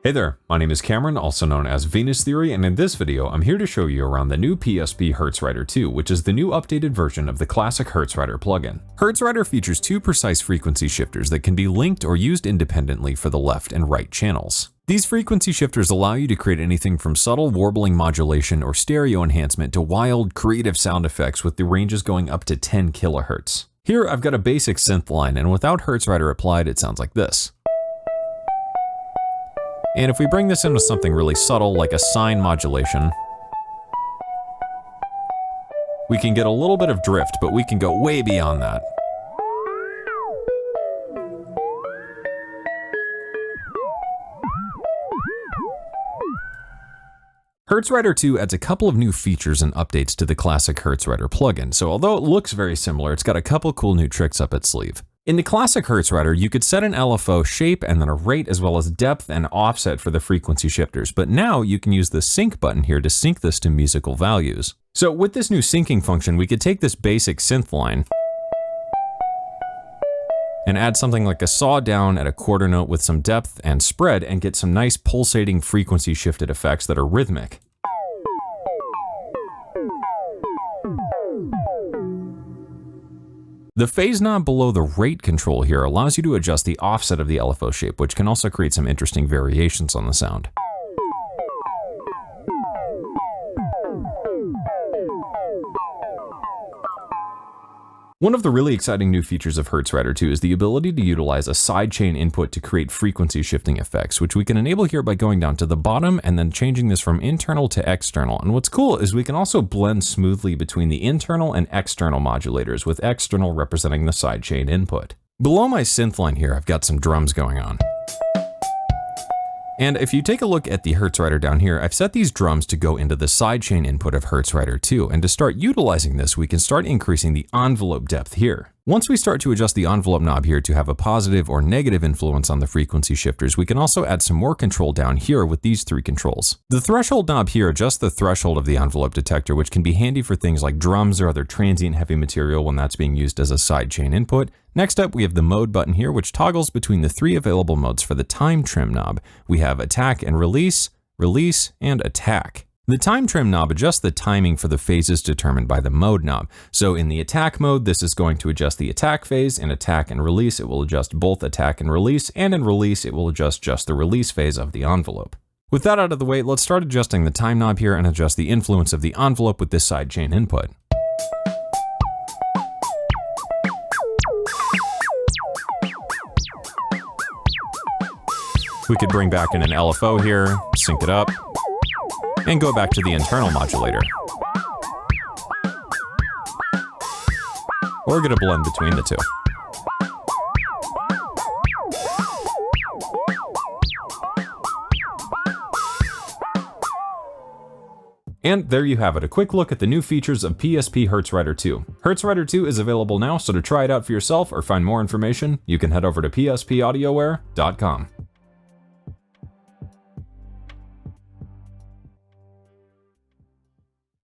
Hey there, my name is Cameron, also known as Venus Theory, and in this video, I'm here to show you around the new PSP HertzRider2, which is the new updated version of the classic HertzRider plugin. HertzRider features two precise frequency shifters that can be linked or used independently for the left and right channels. These frequency shifters allow you to create anything from subtle warbling modulation or stereo enhancement to wild, creative sound effects with the ranges going up to 10 kHz. Here, I've got a basic synth line, and without HertzRider applied, it sounds like this. And if we bring this into something really subtle, like a sine modulation, we can get a little bit of drift, but we can go way beyond that. HertzRider 2 adds a couple of new features and updates to the classic HertzRider plugin, so although it looks very similar, it's got a couple cool new tricks up its sleeve. In the classic HertzRider, you could set an LFO shape and then a rate as well as depth and offset for the frequency shifters, but now you can use the sync button here to sync this to musical values. So with this new syncing function, we could take this basic synth line and add something like a saw down at a quarter note with some depth and spread and get some nice pulsating frequency shifted effects that are rhythmic. The phase knob below the rate control here allows you to adjust the offset of the LFO shape, which can also create some interesting variations on the sound. One of the really exciting new features of HertzRider 2 is the ability to utilize a sidechain input to create frequency shifting effects, which we can enable here by going down to the bottom and then changing this from internal to external. And what's cool is we can also blend smoothly between the internal and external modulators, with external representing the sidechain input. Below my synth line here, I've got some drums going on. And if you take a look at the HertzRider down here, I've set these drums to go into the sidechain input of HertzRider 2, and to start utilizing this, we can start increasing the envelope depth here. Once we start to adjust the envelope knob here to have a positive or negative influence on the frequency shifters, we can also add some more control down here with these three controls. The threshold knob here adjusts the threshold of the envelope detector, which can be handy for things like drums or other transient heavy material when that's being used as a sidechain input. Next up, we have the mode button here, which toggles between the three available modes for the time trim knob. We have attack and release, release, and attack. The time trim knob adjusts the timing for the phases determined by the mode knob. So in the attack mode, this is going to adjust the attack phase. In attack and release, it will adjust both attack and release. And in release, it will adjust just the release phase of the envelope. With that out of the way, let's start adjusting the time knob here and adjust the influence of the envelope with this sidechain input. We could bring back in an LFO here, sync it up, and go back to the internal modulator. Or get a blend between the two. And there you have it, a quick look at the new features of PSP HertzRider 2. HertzRider 2 is available now, so to try it out for yourself or find more information, you can head over to pspaudioware.com.